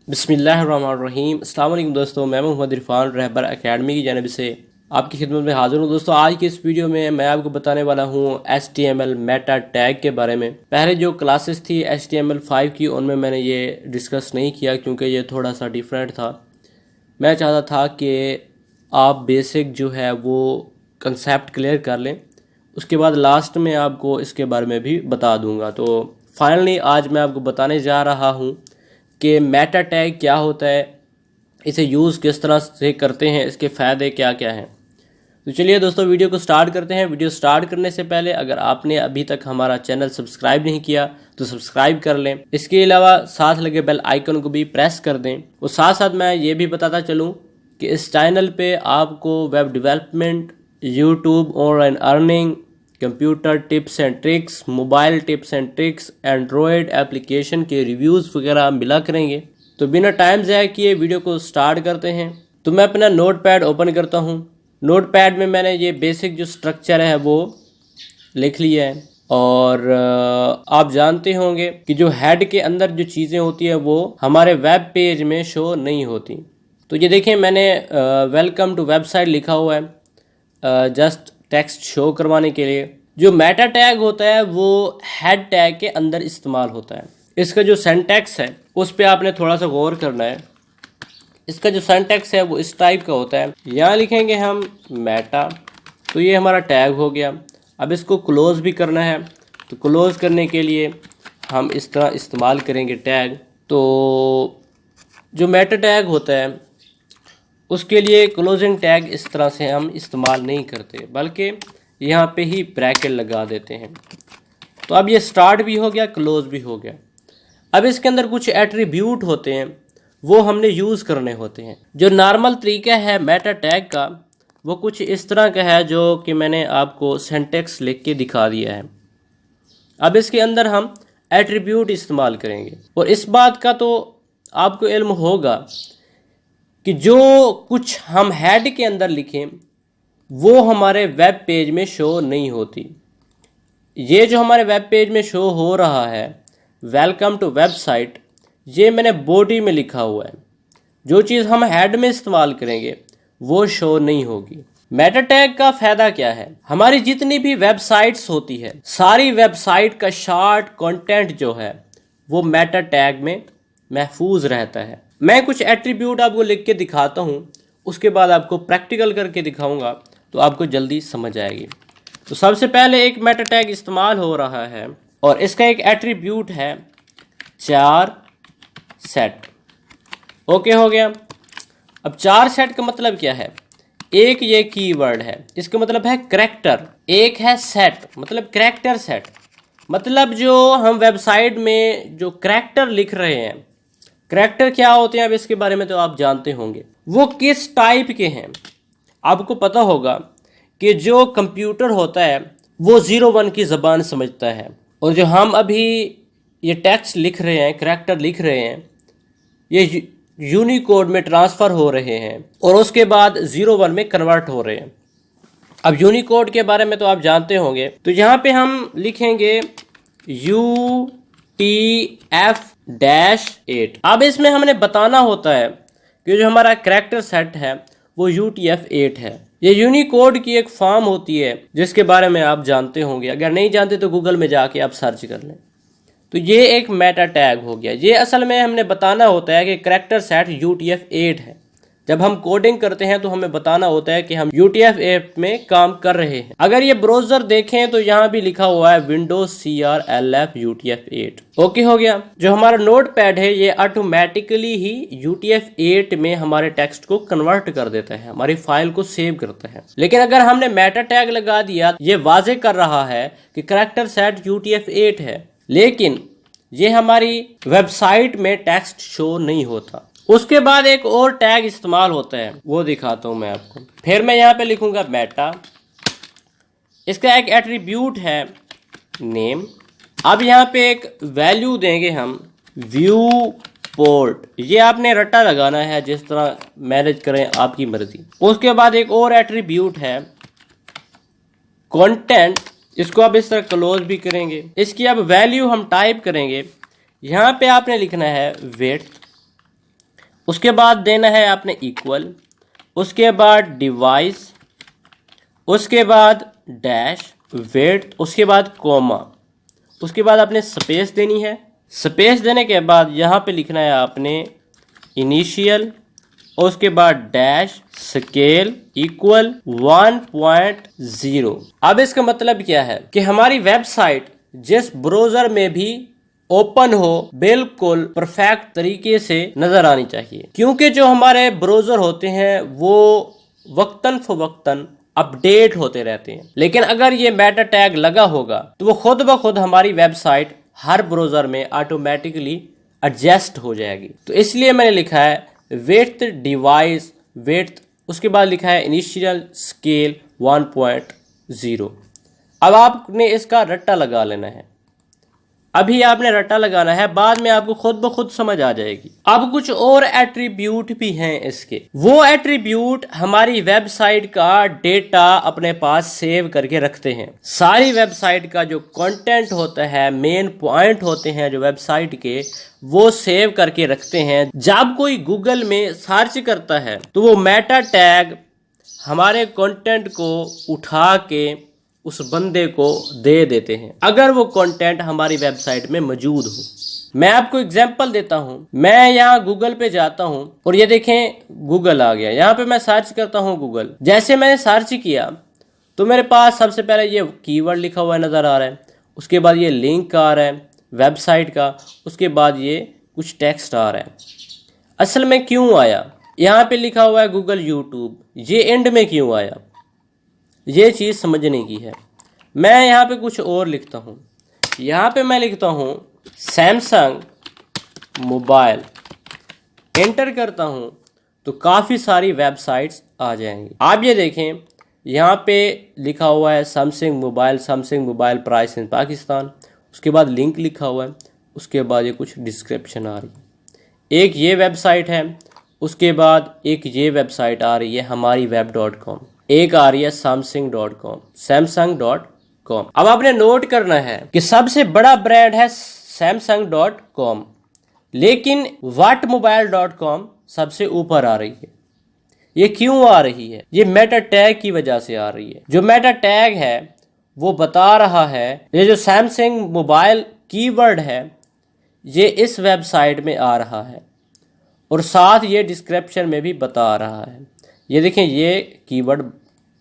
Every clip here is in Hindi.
बिस्मिल्लाहिर्रहमानिर्रहीम। अस्सलाम वालेकुम दोस्तों, मैं मोहम्मद इरफान रहबर एकेडमी की जानिब से आपकी खिदमत में हाज़िर हूँ। दोस्तों, आज की इस वीडियो में मैं आपको बताने वाला हूँ HTML मेटा टैग के बारे में। पहले जो क्लासेस थी HTML5 की, उनमें मैंने ये डिस्कस नहीं किया क्योंकि ये थोड़ा सा डिफरेंट था। मैं चाहता था कि आप बेसिक जो है वो कंसेप्ट क्लियर कर लें, उसके बाद लास्ट में आपको इसके बारे में भी बता दूंगा। तो फाइनली आज मैं आपको बताने जा रहा हूँ कि मेटा टैग क्या होता है, इसे यूज़ किस तरह से करते हैं, इसके फ़ायदे क्या क्या हैं। तो चलिए दोस्तों, वीडियो को स्टार्ट करते हैं। वीडियो स्टार्ट करने से पहले अगर आपने अभी तक हमारा चैनल सब्सक्राइब नहीं किया तो सब्सक्राइब कर लें। इसके अलावा साथ लगे बेल आइकन को भी प्रेस कर दें। और साथ साथ मैं ये भी बताता चलूँ कि इस चैनल पे आपको web development, YouTube, online earning, computer tips and tricks, mobile tips and tricks, Android application के रिव्यूज़ वगैरह मिला करेंगे। तो बिना टाइम ज़ाया किए वीडियो को स्टार्ट करते हैं। तो मैं अपना नोट पैड ओपन करता हूँ। नोट पैड में मैंने ये बेसिक जो स्ट्रक्चर है वो लिख लिया है। और आप जानते होंगे कि जो हेड के अंदर जो चीज़ें होती हैं वो हमारे वेब पेज में शो नहीं होती। तो ये देखें, मैंने वेलकम टू वेबसाइट लिखा हुआ है जस्ट टेक्स्ट शो करवाने के लिए। जो मेटा टैग होता है वो हेड टैग के अंदर इस्तेमाल होता है। इसका जो सिंटैक्स है उस पर आपने थोड़ा सा गौर करना है। इसका जो सिंटैक्स है वो इस टाइप का होता है। यहाँ लिखेंगे हम मेटा, तो ये हमारा टैग हो गया। अब इसको क्लोज़ भी करना है, तो क्लोज़ करने के लिए हम इस तरह इस्तेमाल करेंगे टैग। तो जो मेटा टैग होता है उसके लिए क्लोजिंग टैग इस तरह से हम इस्तेमाल नहीं करते, बल्कि यहाँ पे ही ब्रैकेट लगा देते हैं। तो अब ये स्टार्ट भी हो गया, क्लोज भी हो गया। अब इसके अंदर कुछ एट्रीब्यूट होते हैं, वो हमने यूज़ करने होते हैं। जो नॉर्मल तरीका है मेटा टैग का वो कुछ इस तरह का है, जो कि मैंने आपको सिंटैक्स लिख के दिखा दिया है। अब इसके अंदर हम एट्रीब्यूट इस्तेमाल करेंगे। और इस बात का तो आपको इल्म होगा कि जो कुछ हम हेड के अंदर लिखें वो हमारे वेब पेज में शो नहीं होती। ये जो हमारे वेब पेज में शो हो रहा है वेलकम टू वेबसाइट, ये मैंने बॉडी में लिखा हुआ है। जो चीज़ हम हेड में इस्तेमाल करेंगे वो शो नहीं होगी। मेटा टैग का फ़ायदा क्या है? हमारी जितनी भी वेबसाइट्स होती है, सारी वेबसाइट का शार्ट कंटेंट जो है वो मेटा टैग में महफूज रहता है। मैं कुछ एट्रीब्यूट आपको लिख के दिखाता हूँ, उसके बाद आपको प्रैक्टिकल करके दिखाऊंगा तो आपको जल्दी समझ आएगी। तो सबसे पहले एक मेटा टैग इस्तेमाल हो रहा है और इसका एक एट्रीब्यूट है 4 सेट। ओके हो गया। अब 4 सेट का मतलब क्या है? एक ये कीवर्ड है, इसका मतलब है करैक्टर। एक है सेट, मतलब करैक्टर सेट, मतलब जो हम वेबसाइट में जो करैक्टर लिख रहे हैं। करैक्टर क्या होते हैं अब इसके बारे में तो आप जानते होंगे, वो किस टाइप के हैं। आपको पता होगा कि जो कंप्यूटर होता है वो 01 की ज़बान समझता है, और जो हम अभी ये टेक्स्ट लिख रहे हैं, करैक्टर लिख रहे हैं, ये यूनिकोड में ट्रांसफ़र हो रहे हैं और उसके बाद 01 में कन्वर्ट हो रहे हैं। अब यूनिकोड के बारे में तो आप जानते होंगे। तो यहाँ पे हम लिखेंगे UTF-8। अब इसमें हमने बताना होता है कि जो हमारा करैक्टर सेट है वो UTF-8 है। ये यूनिकोड की एक फॉर्म होती है जिसके बारे में आप जानते होंगे। अगर नहीं जानते तो गूगल में जाके आप सर्च कर लें। तो ये एक मेटा टैग हो गया। ये असल में हमने बताना होता है कि करैक्टर सेट UTF-8 है। जब हम कोडिंग करते हैं तो हमें बताना होता है कि हम UTF-8 में काम कर रहे हैं। अगर ये ब्राउज़र देखें तो यहाँ भी लिखा हुआ है Windows CRLF UTF-8। ओके हो गया। जो हमारा नोट पैड है ये ऑटोमेटिकली ही UTF-8 में हमारे टेक्स्ट को कन्वर्ट कर देता है, हमारी फाइल को सेव करता है। लेकिन अगर हमने मेटा टैग लगा दिया, ये वाजे कर रहा है कि करैक्टर सेट UTF-8 है, लेकिन ये हमारी वेबसाइट में टेक्स्ट शो नहीं होता। उसके बाद एक और टैग इस्तेमाल होता है, वो दिखाता हूँ मैं आपको। फिर मैं यहाँ पे लिखूँगा मेटा। इसका एक एट्रीब्यूट है नेम। अब यहाँ पे एक वैल्यू देंगे हम व्यू पोर्ट। ये आपने रट्टा लगाना है, जिस तरह मैनेज करें आपकी मर्जी। उसके बाद एक और एट्रीब्यूट है कंटेंट। इसको आप इस तरह क्लोज भी करेंगे। इसकी अब वैल्यू हम टाइप करेंगे। यहाँ पे आपने लिखना है विड्थ उसके बाद देना है आपने इक्वल, उसके बाद डिवाइस, उसके बाद डैश विड्थ, उसके बाद कॉमा, उसके बाद आपने स्पेस देनी है। स्पेस देने के बाद यहाँ पे लिखना है आपने इनिशियल, और उसके बाद डैश स्केल इक्वल 1.0। अब इसका मतलब क्या है कि हमारी वेबसाइट जिस ब्राउज़र में भी ओपन हो बिल्कुल परफेक्ट तरीके से नजर आनी चाहिए, क्योंकि जो हमारे ब्राउज़र होते हैं वो वक्तन फवक्तन अपडेट होते रहते हैं। लेकिन अगर ये मेटा टैग लगा होगा तो वो खुद ब खुद हमारी वेबसाइट हर ब्राउज़र में ऑटोमेटिकली एडजस्ट हो जाएगी। तो इसलिए मैंने लिखा है विड्थ डिवाइस विड्थ, उसके बाद लिखा है इनिशियल स्केल 1.0। अब आपने इसका रट्टा लगा लेना है। अभी आपने रट्टा लगाना है, बाद में आपको खुद ब खुद समझ आ जाएगी। अब कुछ और एट्रीब्यूट भी हैं इसके। वो एट्रीब्यूट हमारी वेबसाइट का डेटा अपने पास सेव करके रखते हैं। सारी वेबसाइट का जो कंटेंट होता है, मेन पॉइंट होते हैं जो वेबसाइट के, वो सेव करके रखते हैं। जब कोई गूगल में सर्च करता है तो वो मेटा टैग हमारे कंटेंट को उठा के उस बंदे को दे देते हैं, अगर वो कंटेंट हमारी वेबसाइट में मौजूद हो। मैं आपको एग्जांपल देता हूं। मैं यहाँ गूगल पे जाता हूं और ये देखें गूगल आ गया। यहाँ पे मैं सर्च करता हूं गूगल। जैसे मैंने सर्च किया तो मेरे पास सबसे पहले ये कीवर्ड लिखा हुआ नज़र आ रहा है, उसके बाद ये लिंक आ रहा है वेबसाइट का, उसके बाद ये कुछ टेक्स्ट आ रहा है। असल में क्यों आया, यहाँ पे लिखा हुआ है गूगल यूट्यूब, ये एंड में क्यों आया, ये चीज़ समझने की है। मैं यहाँ पे कुछ और लिखता हूँ। यहाँ पे मैं लिखता हूँ सैमसंग मोबाइल, एंटर करता हूँ तो काफ़ी सारी वेबसाइट्स आ जाएंगी। आप ये देखें यहाँ पे लिखा हुआ है Samsung mobile price in Pakistan, उसके बाद लिंक लिखा हुआ है, उसके बाद ये कुछ डिस्क्रिप्शन आ रही है। एक ये वेबसाइट है, उसके बाद एक ये वेबसाइट आ रही है हमारी web.com, एक आ रही है samsung.com। अब आपने नोट करना है कि सबसे बड़ा ब्रांड है samsung.com, लेकिन whatmobile.com सबसे ऊपर आ रही है। ये क्यों आ रही है? ये मेटा टैग की वजह से आ रही है। जो मेटा टैग है वो बता रहा है ये जो सैमसंग मोबाइल कीवर्ड है ये इस वेबसाइट में आ रहा है, और साथ ये डिस्क्रिप्शन में भी बता रहा है। ये देखें ये कीवर्ड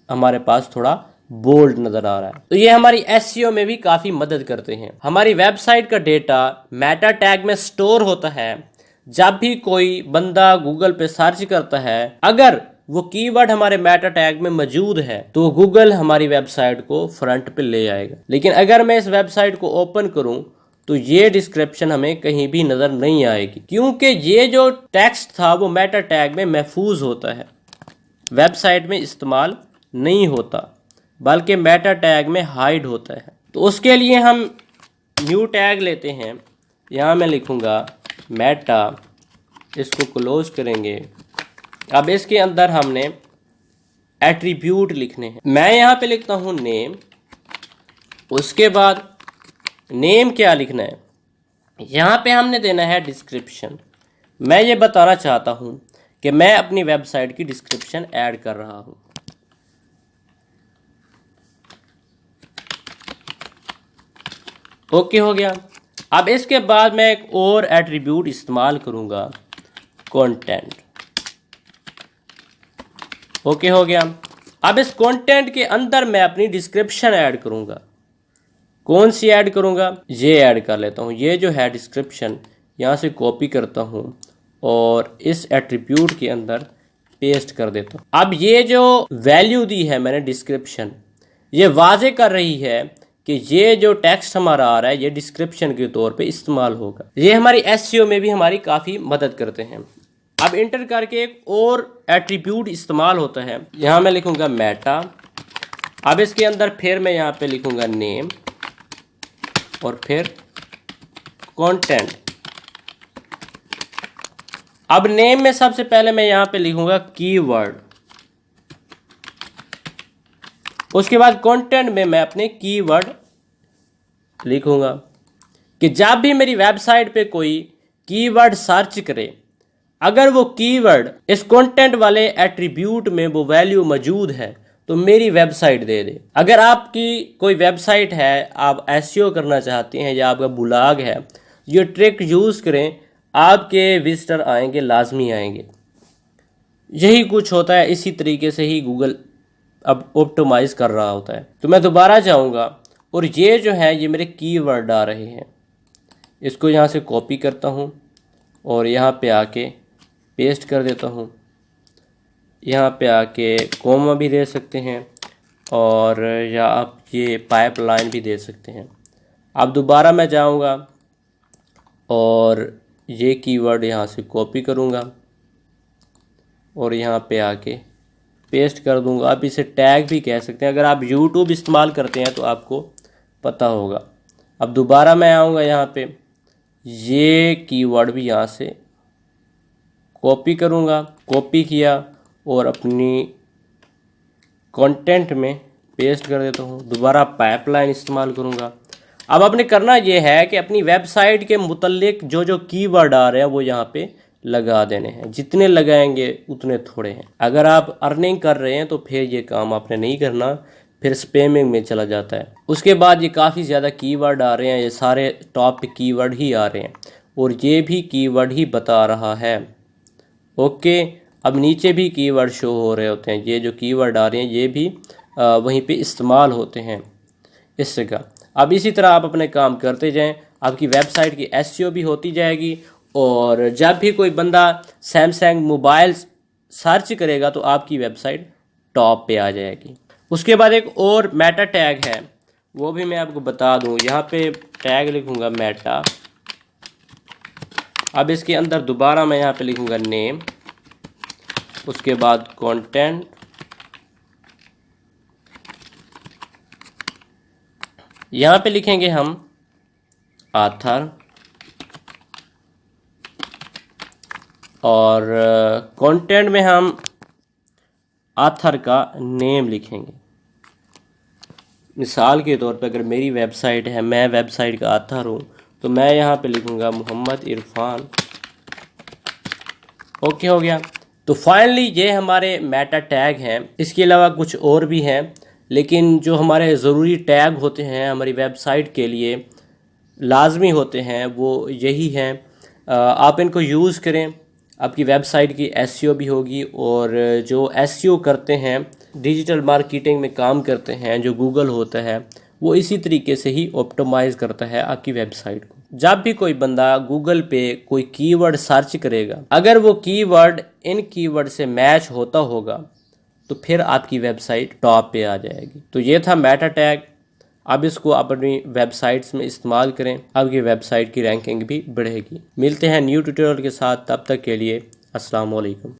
हमारे पास थोड़ा बोल्ड नज़र आ रहा है। तो ये हमारी एसईओ में भी काफ़ी मदद करते हैं। हमारी वेबसाइट का डेटा मेटा टैग में स्टोर होता है। जब भी कोई बंदा गूगल पे सर्च करता है, अगर वो कीवर्ड हमारे मेटा टैग में मौजूद है तो गूगल हमारी वेबसाइट को फ्रंट पे ले आएगा। लेकिन अगर मैं इस वेबसाइट को ओपन करूं तो ये डिस्क्रिप्शन हमें कहीं भी नज़र नहीं आएगी, क्योंकि ये जो टेक्स्ट था वो मेटा टैग में महफूज होता है, वेबसाइट में इस्तेमाल नहीं होता, बल्कि मेटा टैग में हाइड होता है। तो उसके लिए हम न्यू टैग लेते हैं। यहाँ मैं लिखूँगा मेटा, इसको क्लोज करेंगे। अब इसके अंदर हमने एट्रीब्यूट लिखने हैं। मैं यहाँ पे लिखता हूँ नेम, उसके बाद नेम क्या लिखना है, यहाँ पे हमने देना है डिस्क्रिप्शन। मैं ये बताना चाहता हूँ कि मैं अपनी वेबसाइट की डिस्क्रिप्शन ऐड कर रहा हूँ। ओके हो गया। अब इसके बाद मैं एक और एट्रीब्यूट इस्तेमाल करूँगा, कंटेंट। ओके हो गया। अब इस कंटेंट के अंदर मैं अपनी डिस्क्रिप्शन ऐड करूँगा। कौन सी ऐड करूँगा, ये ऐड कर लेता हूँ। ये जो है डिस्क्रिप्शन यहाँ से कॉपी करता हूँ और इस एट्रीब्यूट के अंदर पेस्ट कर देता हूँ। अब ये जो वैल्यू दी है मैंने डिस्क्रिप्शन, ये वाजे कर रही है कि ये जो टेक्स्ट हमारा आ रहा है ये डिस्क्रिप्शन के तौर पे इस्तेमाल होगा। ये हमारी एसईओ में भी हमारी काफ़ी मदद करते हैं। अब इंटर करके एक और एट्रीब्यूट इस्तेमाल होता है। यहाँ मैं लिखूँगा मेटा। अब इसके अंदर फिर मैं यहाँ पे लिखूँगा नेम और फिर कंटेंट। अब नेम में सबसे पहले मैं यहाँ पे लिखूँगा कीवर्ड, उसके बाद कंटेंट में मैं अपने कीवर्ड लिखूँगा कि जब भी मेरी वेबसाइट पे कोई कीवर्ड सर्च करे अगर वो कीवर्ड इस कंटेंट वाले एट्रीब्यूट में वो वैल्यू मौजूद है तो मेरी वेबसाइट दे दे। अगर आपकी कोई वेबसाइट है, आप एसईओ करना चाहते हैं या आपका ब्लॉग है, ये ट्रिक यूज़ करें, आपके विजिटर आएंगे, लाजमी आएंगे। यही कुछ होता है, इसी तरीके से ही गूगल अब ऑप्टिमाइज कर रहा होता है। तो मैं दोबारा जाऊंगा और ये जो है ये मेरे कीवर्ड आ रहे हैं, इसको यहाँ से कॉपी करता हूँ और यहाँ पे आके पेस्ट कर देता हूँ। यहाँ पे आके कॉमा भी दे सकते हैं और या आप ये पाइपलाइन भी दे सकते हैं। अब दोबारा मैं जाऊँगा और ये कीवर्ड यहाँ से कॉपी करूँगा और यहाँ पे आके पेस्ट कर दूँगा। आप इसे टैग भी कह सकते हैं, अगर आप यूट्यूब इस्तेमाल करते हैं तो आपको पता होगा। अब दोबारा मैं आऊँगा यहाँ पे, ये कीवर्ड भी यहाँ से कॉपी करूँगा, कॉपी किया और अपनी कंटेंट में पेस्ट कर देता हूँ। दोबारा पाइपलाइन इस्तेमाल करूँगा। अब आपने करना ये है कि अपनी वेबसाइट के मुतल्लिक जो जो कीवर्ड आ रहे हैं वो यहाँ पे लगा देने हैं। जितने लगाएंगे उतने थोड़े हैं। अगर आप अर्निंग कर रहे हैं तो फिर ये काम आपने नहीं करना, फिर स्पैमिंग में चला जाता है। उसके बाद ये काफ़ी ज़्यादा कीवर्ड आ रहे हैं, ये सारे टॉप कीवर्ड ही आ रहे हैं और ये भी कीवर्ड ही बता रहा है। ओके, अब नीचे भी कीवर्ड शो हो रहे होते हैं। ये जो कीवर्ड आ रहे हैं ये भी वहीं पे इस्तेमाल होते हैं इस जगह। अब इसी तरह आप अपने काम करते जाएं, आपकी वेबसाइट की एसईओ भी होती जाएगी और जब भी कोई बंदा सैमसंग मोबाइल सर्च करेगा तो आपकी वेबसाइट टॉप पे आ जाएगी। उसके बाद एक और मेटा टैग है, वो भी मैं आपको बता दूं। यहाँ पे टैग लिखूँगा मेटा। अब इसके अंदर दोबारा मैं यहाँ पे लिखूँगा नेम, उसके बाद कंटेंट, यहाँ पे लिखेंगे हम ऑथर और कंटेंट में हम ऑथर का नेम लिखेंगे। मिसाल के तौर पर अगर मेरी वेबसाइट है, मैं वेबसाइट का ऑथर हूँ, तो मैं यहाँ पे लिखूँगा मोहम्मद इरफान। ओके, हो गया। तो फाइनली ये हमारे मेटा टैग हैं। इसके अलावा कुछ और भी हैं, लेकिन जो हमारे ज़रूरी टैग होते हैं हमारी वेबसाइट के लिए लाजमी होते हैं वो यही हैं। आप इनको यूज़ करें, आपकी वेबसाइट की एसईओ भी होगी। और जो एसईओ करते हैं, डिजिटल मार्केटिंग में काम करते हैं, जो गूगल होता है वो इसी तरीके से ही ऑप्टिमाइज़ करता है आपकी वेबसाइट को। जब भी कोई बंदा गूगल पे कोई कीवर्ड सर्च करेगा, अगर वो कीवर्ड इन कीवर्ड से मैच होता होगा तो फिर आपकी वेबसाइट टॉप पे आ जाएगी। तो ये था मेटा टैग। अब इसको अपनी वेबसाइट्स में इस्तेमाल करें, आपकी वेबसाइट की रैंकिंग भी बढ़ेगी। मिलते हैं न्यू ट्यूटोरियल के साथ, तब तक के लिए अस्सलाम वालेकुम।